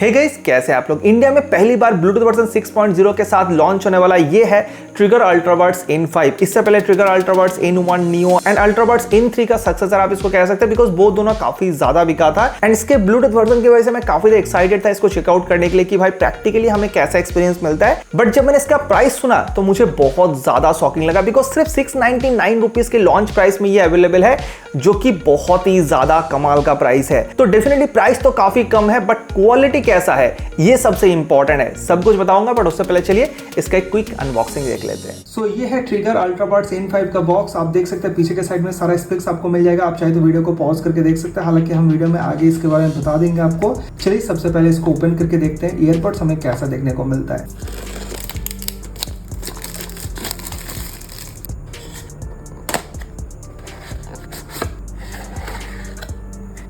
Hey guys, कैसे आप लोग। इंडिया में पहली बार ब्लूटूथ वर्जन 6.0 के साथ लॉन्च होने वाला ये है ट्रिगर अल्ट्राबड्स N5। इससे पहले Truke Ultrabuds N1 Neo and Ultrabuds N3 का सक्सेसर आप इसको कह सकते हैं, बिकॉज वो दोनों काफी ज्यादा बिका था। एंड इसके ब्लूटूथ वर्जन की वजह से मैं काफी एक्साइटेड था इसको चेकआउट करने के लिए कि भाई प्रैक्टिकली हमें कैसा एक्सपीरियंस मिलता है। बट जब मैंने इसका प्राइस सुना तो मुझे बहुत ज्यादा शॉकिंग लगा, बिकॉज सिर्फ 699 रुपीज के लॉन्च प्राइस में ये अवेलेबल है, जो कि बहुत ही ज्यादा कमाल का प्राइस है। तो डेफिनेटली प्राइस तो काफी कम है, बट क्वालिटी कैसा है ये सबसे इंपॉर्टेंट है। सब कुछ बताऊंगा, बट उससे पहले चलिए इसका एक क्विक अनबॉक्सिंग देख लेते हैं। सो ये है ट्रिगर अल्ट्राबड्स N5 का बॉक्स। आप देख सकते हैं पीछे के साइड में सारा स्पेक्स आपको मिल जाएगा। आप चाहे तो वीडियो को पॉज करके देख सकते हैं, हालांकि हम वीडियो में आगे इसके बारे में बता देंगे आपको। चलिए सबसे पहले इसको ओपन करके देखते हैं ईयरबड्स हमें कैसा देखने को मिलता है।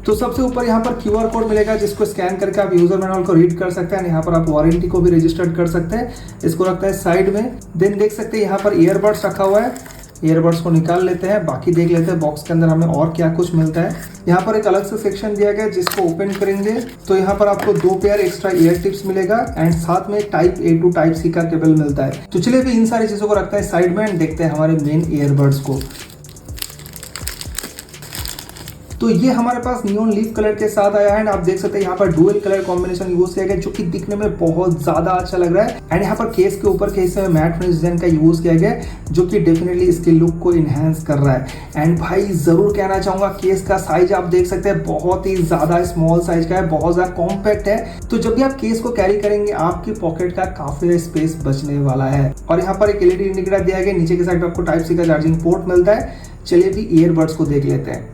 तो सबसे ऊपर यहाँ पर QR कोड मिलेगा, जिसको स्कैन करके आप यूजर मैनुअल को रीड कर सकते हैं। यहाँ पर आप वारंटी को भी रजिस्टर्ड कर सकते हैं। इसको रखते हैं साइड में। देन देख सकते हैं यहाँ पर ईयरबड्स रखा हुआ है। ईयरबड्स को निकाल लेते हैं, बाकी देख लेते हैं बॉक्स के अंदर हमें और क्या कुछ मिलता है। यहाँ पर एक अलग से सेक्शन दिया गया है, जिसको ओपन करेंगे तो यहाँ पर आपको 2 पेयर एक्स्ट्रा ईयर टिप्स मिलेगा एंड साथ में type A to type C का केबल मिलता है। तो चलिए भी इन सारी चीजों को रखते हैं साइड में एंड देखते हैं हमारे मेन ईयरबड्स को। तो ये हमारे पास नियॉन लीफ कलर के साथ आया है एंड आप देख सकते हैं यहाँ पर डुअल कलर कॉम्बिनेशन यूज किया गया, जो कि दिखने में बहुत ज्यादा अच्छा लग रहा है। एंड यहाँ पर केस के ऊपर के हिस्से में मैट फिनिश डिजाइन का यूज किया गया है, जो कि डेफिनेटली इसके लुक को इनहेंस कर रहा है। एंड भाई जरूर कहना चाहूंगा, केस का साइज आप देख सकते हैं बहुत ही ज्यादा स्मॉल साइज का है, बहुत ज्यादा कॉम्पैक्ट है। तो जब भी आप केस को कैरी करेंगे आपकी पॉकेट का काफी स्पेस बचने वाला है। और यहाँ पर एक LED इंडिकेटर दिया गया, नीचे के साइड आपको टाइप C का चार्जिंग पोर्ट मिलता है। चलिए भी ईयरबड्स को देख लेते हैं।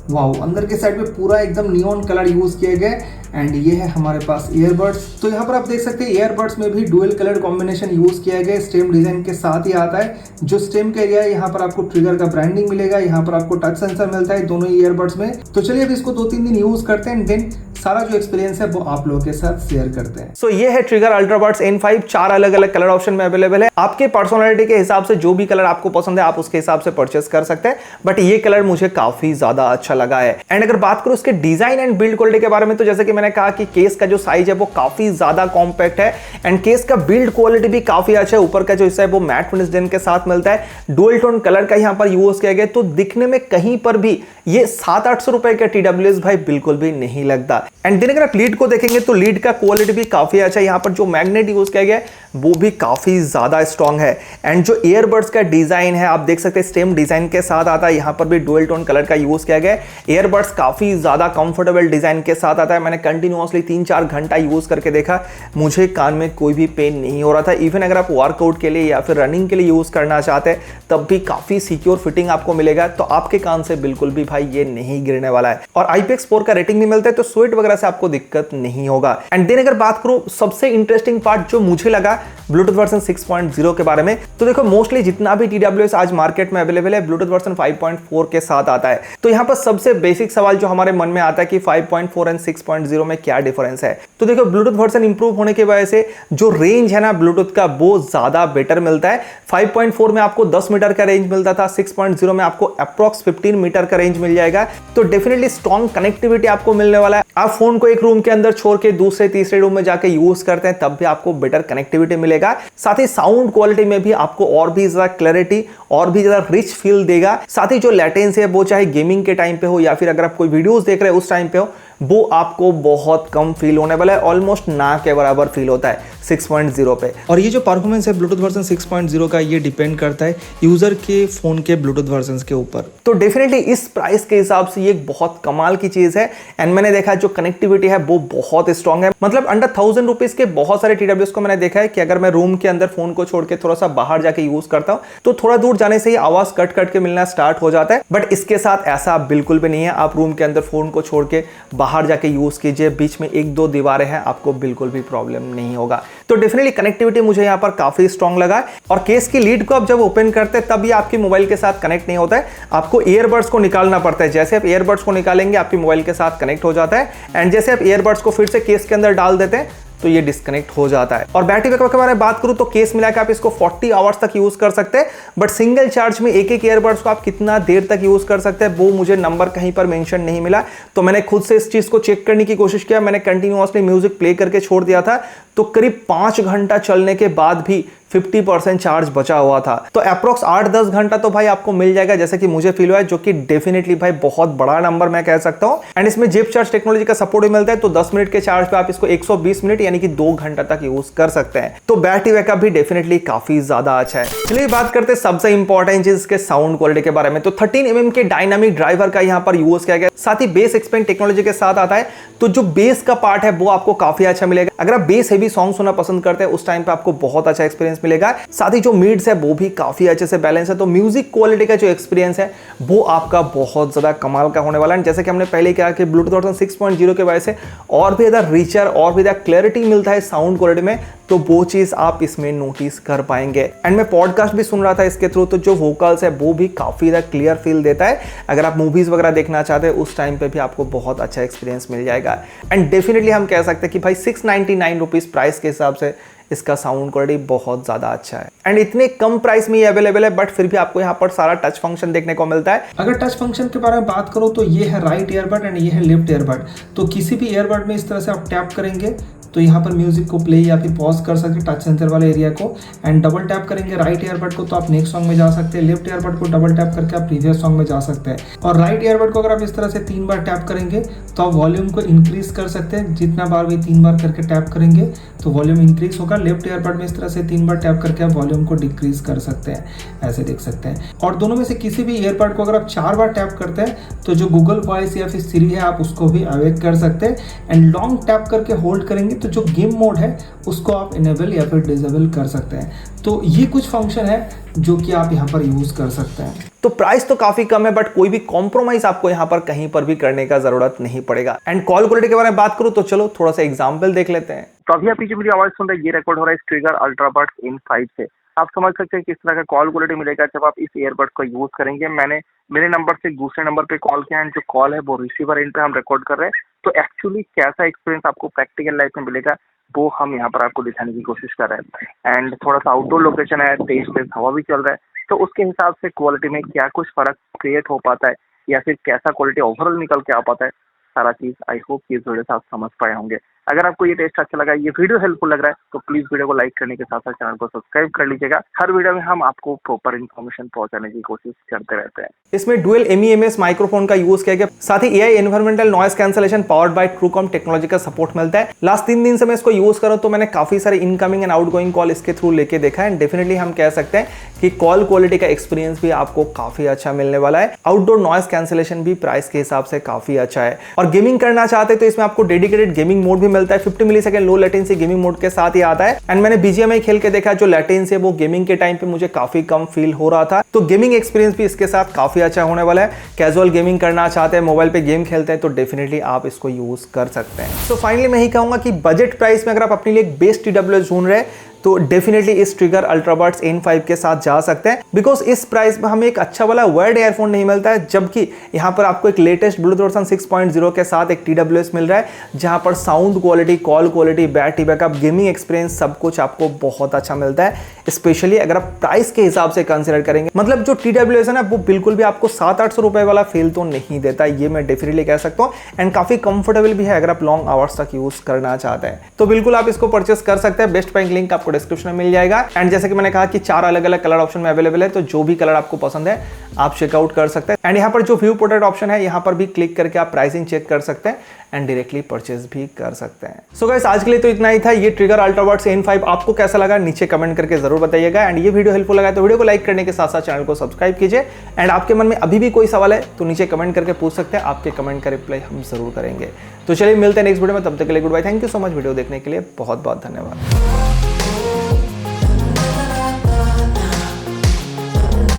वाओ, अंदर के साइड पे पूरा एकदम नियॉन कलर यूज किया गया एंड ये है हमारे पास ईयरबड्स। तो यहाँ पर आप देख सकते हैं ईयरबड्स में भी डुअल कलर कॉम्बिनेशन यूज किया गया, स्टेम डिजाइन के साथ ही आता है। जो स्टेम का एरिया है यहाँ पर आपको ट्रिगर का ब्रांडिंग मिलेगा, यहाँ पर आपको टच सेंसर मिलता है दोनों ईयरबड्स में। तो चलिए अब इसको 2-3 दिन यूज करते हैं, देन सारा जो एक्सपीरियंस है वो आप लोगों के साथ शेयर करते हैं। सो ये है ट्रिगर अल्ट्राबड्स N5। 4 अलग अलग कलर ऑप्शन में अवेलेबल है। आपके पर्सनालिटी के हिसाब से जो भी कलर आपको पसंद है आप उसके हिसाब से परचेस कर सकते हैं, बट ये कलर मुझे काफी ज्यादा अच्छा लगा है। एंड अगर बात करूं इसके डिजाइन एंड बिल्ड क्वालिटी के बारे में, तो जैसे कि मैंने कहा कि केस का जो साइज है वो काफी ज्यादा कॉम्पैक्ट है एंड केस का बिल्ड क्वालिटी भी काफी अच्छा है। ऊपर का जो हिस्सा है वो मैट फिनिश डिजाइन के साथ मिलता है। डुअल टोन कलर का यहाँ पर यूज किया गया, तो दिखने में कहीं पर भी ये 700-800 रुपए का TWS भाई बिल्कुल भी नहीं लगता। एंड देन अगर आप लीड को देखेंगे तो लीड का क्वालिटी भी काफी अच्छा है। यहाँ पर जो मैग्नेट यूज किया गया है वो भी काफी ज्यादा स्ट्रॉन्ग है। एंड जो ईयरबड्स का डिजाइन है आप देख सकते हैं स्टेम डिजाइन के साथ आता है। यहाँ पर भी डुअल टोन कलर का यूज किया गया है। ईयरबड्स काफी ज्यादा कंफर्टेबल डिजाइन के साथ आता है। मैंने कंटिन्यूअसली 3-4 घंटा यूज करके देखा, मुझे कान में कोई भी पेन नहीं हो रहा था। इवन अगर आप वर्कआउट के लिए या फिर रनिंग के लिए यूज करना चाहते हैं तब भी काफी सिक्योर फिटिंग आपको मिलेगा। तो आपके कान से बिल्कुल भी भाई ये नहीं गिरने वाला है। और IPX4 का रेटिंग भी मिलता है, तो स्वेट वगैरह से आपको दिक्कत नहीं होगा। एंड देन अगर बात करूं सबसे इंटरेस्टिंग पार्ट जो मुझे लगा ब्लूटूथ वर्जन 6.0 के बारे में, तो देखो मोस्टली जितना भी TWS आज मार्केट में अवेलेबल है ब्लूटूथ वर्जन 5.4 के साथ आता है। तो यहाँ पर सबसे बेसिक सवाल जो हमारे मन में आता है कि 5.4 एंड 6.0 में क्या डिफरेंस है। तो देखो ब्लूटूथ वर्जन इंप्रूव होने की वजह से जो रेंज है ना ब्लूटूथ का वो ज्यादा बेटर मिलता है। 5.4 में आपको 10 मीटर का रेंज मिलता था, 6.0 में आपको अप्रॉक्स 15 मीटर का रेंज मिल जाएगा। तो डेफिनेटली स्ट्रॉन्ग कनेक्टिविटी आपको मिलने वाला है। आप फोन को एक रूम के अंदर छोड़ के दूसरे तीसरे रूम में जाके यूज करते हैं तब भी आपको बेटर कनेक्टिविटी मिलेगा। साथ ही साउंड क्वालिटी में भी आपको और भी ज्यादा क्लैरिटी और भी ज्यादा रिच फील देगा। साथ ही जो लेटेंसी है वो चाहे गेमिंग के टाइम पे हो या फिर अगर आप कोई वीडियोस देख रहे हैं उस टाइम पे हो, वो आपको बहुत कम फील होने वाला है। ऑलमोस्ट ना के बराबर फील होता है 6.0 पे। और ये जो परफॉर्मेंस है ब्लूटूथ वर्जन 6.0 का, ये डिपेंड करता है यूजर के फोन के ब्लूटूथ वर्जन के ऊपर। तो डेफिनेटली इस प्राइस के हिसाब से ये बहुत कमाल की चीज है। एंड मैंने देखा जो कनेक्टिविटी है वो बहुत स्ट्रॉन्ग है। मतलब अंडर 1000 रुपीज के बहुत सारे TWS को मैंने देखा है कि अगर मैं रूम के अंदर फोन को छोड़ के थोड़ा सा बाहर जाके यूज करता हूं तो थोड़ा दूर जाने से ही आवाज कट कट के मिलना स्टार्ट हो जाता है। बट इसके साथ ऐसा बिल्कुल भी नहीं है। आप रूम के अंदर फोन को छोड़ के बाहर जाके यूज कीजिए, बीच में 1-2 दीवारें हैं, आपको बिल्कुल भी प्रॉब्लम नहीं होगा। तो डेफिनेटली कनेक्टिविटी मुझे यहाँ पर काफी स्ट्रॉन्ग लगा। और केस की लीड को आप जब ओपन करते हैं तब ये आपके मोबाइल के साथ कनेक्ट नहीं होता है, आपको ईयरबड्स को निकालना पड़ता है। जैसे आप ईयरबड्स को निकालेंगे आपके मोबाइल के साथ कनेक्ट हो जाता है। एंड जैसे आप ईयरबड्स को फिर से केस के अंदर डाल देते हैं तो ये डिस्कनेक्ट हो जाता है। और बैटरी बैकअप के बारे में बात करूं तो केस मिला के आप इसको 40 आवर्स तक यूज कर सकते हैं, बट सिंगल चार्ज में एक ईयरबड्स को आप कितना देर तक यूज कर सकते हैं वो मुझे नंबर कहीं पर मेंशन नहीं मिला, तो मैंने खुद से इस चीज को चेक करने की कोशिश किया। मैंने कंटिन्यूअसली म्यूजिक प्ले करके छोड़ दिया था, तो करीब 5 घंटा चलने के बाद भी 50% चार्ज बचा हुआ था। तो अप्रोक्स 8-10 घंटा तो भाई आपको मिल जाएगा, जैसे कि मुझे फील हुआ है, जो कि डेफिनेटली भाई बहुत बड़ा नंबर मैं कह सकता हूं। एंड इसमें जिप चार्ज टेक्नोलॉजी का सपोर्ट भी मिलता है, तो 10 मिनट के चार्ज पे आप इसको 120 मिनट यानी कि 2 घंटा तक यूज कर सकते हैं। तो बैटरी बैकअप भी डेफिनेटली काफी ज्यादा अच्छा है। चलिए बात करते हैं सबसे इंपॉर्टेंट चीज इसके साउंड क्वालिटी के बारे में। तो 13 mm के डायनामिक ड्राइवर का यहाँ पर यूज किया गया, साथ ही बेस एक्सपेंड टेक्नोलॉजी के साथ आता है, तो जो बेस का पार्ट है वो आपको काफी अच्छा मिलेगा। अगर आप बेस हेवी सॉन्ग सुनना पसंद करते हैं उस टाइम पे आपको बहुत अच्छा एक्सपीरियंस मिलेगा। साथ ही जो मिड्स है वो भी काफी अच्छे से बैलेंस है, तो म्यूजिक क्वालिटी का जो एक्सपीरियंस है वो आपका बहुत ज्यादा कमाल का होने वाला है। जैसे कि हमने पहले कहा कि ब्लूटूथ वर्जन 6.0 के वजह से और भी ज्यादा रिचर और भी ज्यादा क्लैरिटी मिलता है साउंड क्वालिटी में, तो वो चीज आप इसमें नोटिस कर पाएंगे। एंड मैं पॉडकास्ट भी सुन रहा था इसके थ्रू, तो जो वोकल्स है वो भी काफी ज्यादा क्लियर फील देता है। अगर आप मूवीज वगैरह देखना चाहते हैं उस टाइम पे भी आपको बहुत अच्छा एक्सपीरियंस मिल जाएगा। एंड डेफिनेटली हम कह सकते हैं कि भाई 699 रुपीज प्राइस के हिसाब से इसका साउंड क्वालिटी बहुत ज्यादा अच्छा है। एंड इतने कम प्राइस में ये अवेलेबल है, बट फिर भी आपको यहाँ पर सारा टच फंक्शन देखने को मिलता है। अगर टच फंक्शन के बारे में बात करो तो ये है राइट ईयरबड एंड ये है लेफ्ट ईयरबड। तो किसी भी ईयरबड में इस तरह से आप टैप करेंगे तो यहाँ पर म्यूजिक को प्ले या फिर पॉज कर सकते हैं टच सेंसर वाले एरिया को। एंड डबल टैप करेंगे राइट ईयरबड को तो आप नेक्स्ट सॉन्ग में जा सकते हैं, लेफ्ट ईयरबड को डबल टैप करके आप प्रीवियस सॉन्ग में जा सकते हैं। और राइट ईयरबड को अगर आप इस तरह से 3 बार टैप करेंगे तो आप वॉल्यूम को इंक्रीज कर सकते हैं, जितना बार भी 3 बार करके टैप करेंगे तो वॉल्यूम इंक्रीज होगा। लेफ्ट ईयरबड में इस तरह से 3 बार टैप करके आप वॉल्यूम को डिक्रीज कर सकते हैं, ऐसे देख सकते हैं। और दोनों में से किसी भी ईयरबड को अगर आप 4 बार टैप करते हैं तो जो गूगल वॉइस या फिर सिरी है आप उसको भी अवेक कर सकते हैं। एंड लॉन्ग टैप करके होल्ड करेंगे तो जो गेम मोड है उसको आप इनेबल या फिर डिसेबल कर सकते हैं। तो ये कुछ फंक्शन है जो कि आप यहाँ पर यूज कर सकते हैं। तो प्राइस तो काफी कम है, बट कोई भी कॉम्प्रोमाइज आपको यहाँ पर कहीं पर भी करने का जरूरत नहीं पड़ेगा। एंड कॉल क्वालिटी के बारे में बात करूं तो चलो थोड़ा सा एग्जांपल देख लेते हैं। तो अभी आप पीछे मेरी आवाज सुन रहे हैं, ये रिकॉर्ड हो रहा है ट्रिगर अल्ट्राबड्स इन 5 से। आप समझ सकते हैं किस तरह का कॉल क्वालिटी मिलेगा जब आप इस ईयरबड का यूज करेंगे। मैंने मेरे नंबर से दूसरे नंबर पे कॉल किया है, जो कॉल है वो रिसीवर एंड पे हम रिकॉर्ड कर रहे हैं। तो एक्चुअली कैसा एक्सपीरियंस आपको प्रैक्टिकल लाइफ में मिलेगा वो हम यहाँ पर आपको दिखाने की कोशिश कर रहे हैं। एंड थोड़ा सा आउटडोर लोकेशन है, तेज तेज हवा भी चल रहा है, तो उसके हिसाब से क्वालिटी में क्या कुछ फर्क क्रिएट हो पाता है या फिर कैसा क्वालिटी ओवरऑल निकल के आ पाता है, सारा चीज आई होप कि इस वीडियो से आप समझ पाए होंगे। अगर आपको ये टेस्ट अच्छा लगा, ये वीडियो हेल्पफुल लग रहा है, तो प्लीज वीडियो को लाइक करने के साथ साथ चैनल को सब्सक्राइब कर लीजिएगा। हर वीडियो में हम आपको प्रॉपर इन्फॉर्मेशन पहुंचाने की कोशिश करते रहते हैं। इसमें डुअल MEMS माइक्रोफोन का यूज किया गया, साथ ही AI environmental noise cancellation powered by TruComm technology का सपोर्ट मिलता है। लास्ट 3 दिन से मैं इसको यूज कर रहा हूं, तो मैंने काफी सारे इनकमिंग एंड आउटगोइंग कॉल इसके थ्रू लेके देखा है। डेफिनेटली हम कह सकते हैं कि कॉल क्वालिटी का एक्सपीरियंस भी आपको काफी अच्छा मिलने वाला है। आउटडोर नॉइस कैंसलेशन भी प्राइस के हिसाब से काफी अच्छा है। और गेमिंग करना चाहते हैं तो इसमें आपको डेडिकेटेड गेमिंग मोड भी मिलता है, 50 millisecond low latency gaming mode के साथ ही आता है। एंड मैंने BGMI खेल के देखा, जो लेटेंसी है वो गेमिंग के टाइम पे मुझे काफी कम फील हो रहा था, तो गेमिंग एक्सपीरियंस भी इसके साथ काफी अच्छा होने वाला है। कैजुअल गेमिंग करना चाहते हैं, मोबाइल पे गेम खेलते हैं, तो डेफिनेटली आप इसको यूज कर सकते हैं। तो फाइनली मैं ही कहूंगा कि बजट प्राइस में अगर आप अपने लिए एक बेस्ट TWS ढूंढ रहे हैं तो डेफिनेटली इस ट्रिगर अल्ट्राबड्स N5 के साथ जा सकते हैं, बिकॉज इस प्राइस में हमें एक अच्छा वाला वर्ड एयरफोन नहीं मिलता है, जबकि यहाँ पर आपको एक लेटेस्ट ब्लूटूथ वर्जन 6.0 के साथ एक TWS मिल रहा है, जहाँ पर sound quality, call quality, battery backup, gaming experience सब कुछ आपको बहुत अच्छा मिलता है। स्पेशली अगर आप प्राइस के हिसाब से कंसिडर करेंगे, मतलब जो TWS है ना वो बिल्कुल भी आपको 700-800 रुपए वाला फील तो नहीं देता, ये मैं डेफिनेटली कह सकता हूँ। एंड काफी कंफर्टेबल भी है अगर आप लॉन्ग आवर्स तक यूज करना चाहते हैं, तो बिल्कुल आप इसको परचेस कर सकते हैं। बेस्ट प्राइस लिंक आपको डिस्क्रिप्शन में मिल जाएगा। एंड जैसे कि मैंने कहा कि 4 अलग अलग कलर ऑप्शन में अवेलेबल है, तो जो भी कलर आपको पसंद है आप चेकआउट कर सकते हैं। एंड यहाँ पर जो व्यू पोर्ट्रेट ऑप्शन है, यहाँ पर भी क्लिक करके आप प्राइसिंग चेक कर सकते हैं एंड डायरेक्टली परचेज भी कर सकते हैं। सो गाइस आज के लिए तो इतना ही था। ये ट्रिगर अल्ट्राबड्स N5 आपको कैसा लगा नीचे कमेंट करके जरूर बताइएगा। एंड ये वीडियो हेल्पफुल लगा तो वीडियो को लाइक करने के साथ साथ चैनल को सब्सक्राइब कीजिए। एंड आपके मन में अभी भी कोई सवाल है तो नीचे कमेंट करके पूछ सकते हैं, आपके कमेंट का रिप्लाई हम जरूर करेंगे। तो चलिए मिलते हैं नेक्स्ट वीडियो में, तब तक के लिए goodbye. Thank you so much video देखने के लिए, बहुत बहुत धन्यवाद।